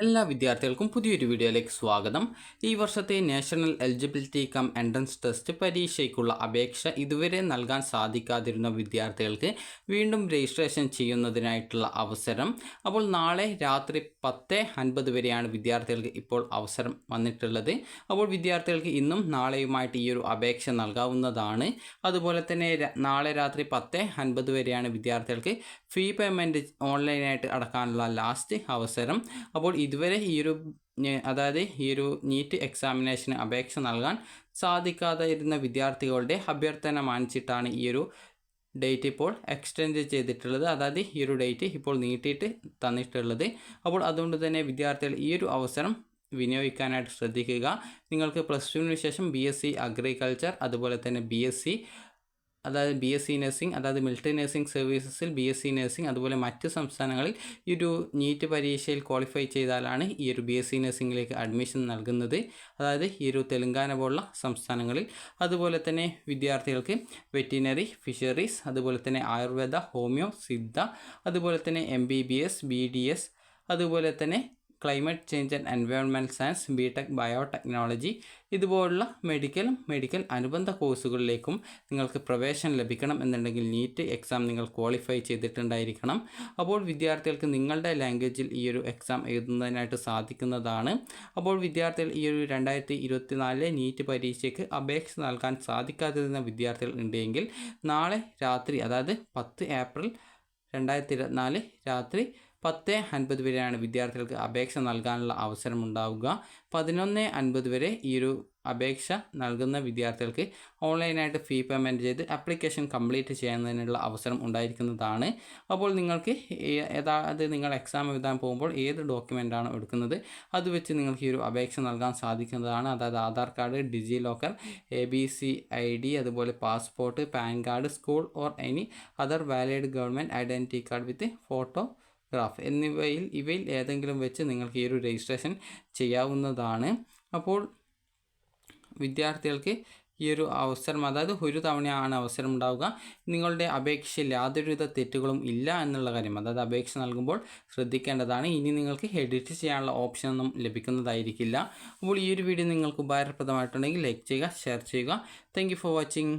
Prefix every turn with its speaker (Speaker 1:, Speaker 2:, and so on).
Speaker 1: എല്ലാ വിദ്യാർത്ഥികൾക്കും പുതിയൊരു വീഡിയോയിലേക്ക് സ്വാഗതം. ഈ വർഷത്തെ national eligibility cum entrance test പരീക്ഷയ്ക്കുള്ള അപേക്ഷ ഇതുവരെ നൽകാൻ സാധിക്കാതിരുന്ന വിദ്യാർത്ഥികൾക്ക് വീണ്ടും രജിസ്ട്രേഷൻ ചെയ്യുന്നതിനായിട്ടുള്ള അവസരം. അപ്പോൾ നാളെ രാത്രി 10:50 വരെയാണ് വിദ്യാർത്ഥികൾക്ക് ഇപ്പോൾ അവസരം വന്നിട്ടുള്ളത്. അപ്പോൾ വിദ്യാർത്ഥികൾക്ക് ഇന്നും നാളെയുമായിട്ട് ഈ ഒരു അപേക്ഷ നൽകാവുന്നതാണ്. അതുപോലെ തന്നെ നാളെ രാത്രി 10:50 വരെയാണ് വിദ്യാർത്ഥികൾക്ക് ഫീ പേയ്മെൻറ്റ് ഓൺലൈനായിട്ട് അടക്കാനുള്ള ലാസ്റ്റ് അവസരം. അപ്പോൾ ഇതുവരെ അതായത് ഈ ഒരു നീറ്റ് എക്സാമിനേഷന് അപേക്ഷ നൽകാൻ സാധിക്കാതെ ഇരുന്ന വിദ്യാർത്ഥികളുടെ അഭ്യർത്ഥന മാനിച്ചിട്ടാണ് ഈ ഒരു ഡേറ്റ് ഇപ്പോൾ എക്സ്റ്റെൻഡ് ചെയ്തിട്ടുള്ളത്. അതായത് ഈ ഒരു ഡേറ്റ് ഇപ്പോൾ നീട്ടിയിട്ട് തന്നിട്ടുള്ളത്. അപ്പോൾ അതുകൊണ്ട് തന്നെ വിദ്യാർത്ഥികൾ ഈ ഒരു അവസരം വിനിയോഗിക്കാനായിട്ട് ശ്രദ്ധിക്കുക. നിങ്ങൾക്ക് +2 ശേഷം BSc അഗ്രികൾച്ചർ, അതുപോലെ തന്നെ BSc നഴ്സിംഗ്, അതായത് മിലിറ്ററി നഴ്സിംഗ് സർവീസസിൽ BSc നഴ്സിംഗ്, അതുപോലെ മറ്റ് സംസ്ഥാനങ്ങളിൽ ഈ ഒരു നീറ്റ് പരീക്ഷയിൽ ക്വാളിഫൈ ചെയ്താലാണ് ഈ ഒരു BSc നഴ്സിംഗിലേക്ക് അഡ്മിഷൻ നൽകുന്നത്. അതായത് ഈ ഒരു തെലങ്കാന പോലുള്ള സംസ്ഥാനങ്ങളിൽ. അതുപോലെ തന്നെ വിദ്യാർത്ഥികൾക്ക് വെറ്റിനറി, ഫിഷറീസ്, അതുപോലെ തന്നെ ആയുർവേദ, ഹോമിയോ, സിദ്ധ, അതുപോലെ തന്നെ MBBS, BDS, അതുപോലെ തന്നെ climate change and environment science, BTech biotechnology, ഇതുപോലുള്ള മെഡിക്കൽ അനുബന്ധ കോഴ്സുകളിലേക്കും നിങ്ങൾക്ക് പ്രവേശനം ലഭിക്കണം എന്നുണ്ടെങ്കിൽ നീറ്റ് എക്സാം നിങ്ങൾ ക്വാളിഫൈ ചെയ്തിട്ടുണ്ടായിരിക്കണം. അപ്പോൾ വിദ്യാർത്ഥികൾക്ക് നിങ്ങളുടെ ലാംഗ്വേജിൽ ഈ ഒരു എക്സാം എഴുതുന്നതിനായിട്ട് സാധിക്കുന്നതാണ്. അപ്പോൾ വിദ്യാർത്ഥികൾ ഈ ഒരു 2024 നീറ്റ് പരീക്ഷയ്ക്ക് അപേക്ഷ നൽകാൻ സാധിക്കാതിരുന്ന വിദ്യാർത്ഥികൾ ഉണ്ടെങ്കിൽ നാളെ രാത്രി, അതായത് 10 ഏപ്രിൽ 2024 രാത്രി 10:50 വരെയാണ് വിദ്യാർത്ഥികൾക്ക് അപേക്ഷ നൽകാനുള്ള അവസരം ഉണ്ടാവുക. 11:50 വരെ ഈ ഒരു അപേക്ഷ നൽകുന്ന വിദ്യാർത്ഥികൾക്ക് ഓൺലൈനായിട്ട് ഫീ പേയ്മെൻറ്റ് ചെയ്ത് ആപ്ലിക്കേഷൻ കംപ്ലീറ്റ് ചെയ്യുന്നതിനുള്ള അവസരം ഉണ്ടായിരിക്കുന്നതാണ്. അപ്പോൾ നിങ്ങൾക്ക് നിങ്ങൾ എക്സാം എഴുതാൻ പോകുമ്പോൾ ഏത് ഡോക്യുമെൻ്റാണ് എടുക്കുന്നത് അത് വെച്ച് നിങ്ങൾക്ക് ഈ ഒരു അപേക്ഷ നൽകാൻ സാധിക്കുന്നതാണ്. അതായത് ആധാർ കാർഡ്, ഡിജി ലോക്കർ, ABC ID, അതുപോലെ passport, pan card, school or any other valid government identity card with photograph ഇവയിൽ ഏതെങ്കിലും വെച്ച് നിങ്ങൾക്ക് ഈ ഒരു രജിസ്ട്രേഷൻ ചെയ്യാവുന്നതാണ്. അപ്പോൾ വിദ്യാർത്ഥികൾക്ക് ഈ ഒരു അവസരം, അതായത് ഒരു തവണയാണ് അവസരം ഉണ്ടാവുക. നിങ്ങളുടെ അപേക്ഷയിൽ യാതൊരുവിധ തെറ്റുകളും ഇല്ല എന്നുള്ള കാര്യം, അതായത് അപേക്ഷ നൽകുമ്പോൾ ശ്രദ്ധിക്കേണ്ടതാണ്. ഇനി നിങ്ങൾക്ക് എഡിറ്റ് ചെയ്യാനുള്ള ഓപ്ഷനൊന്നും ലഭിക്കുന്നതായിരിക്കില്ല. അപ്പോൾ ഈ ഒരു വീഡിയോ നിങ്ങൾക്ക് ഉപകാരപ്രദമായിട്ടുണ്ടെങ്കിൽ ലൈക്ക് ചെയ്യുക, ഷെയർ ചെയ്യുക. Thank you for watching.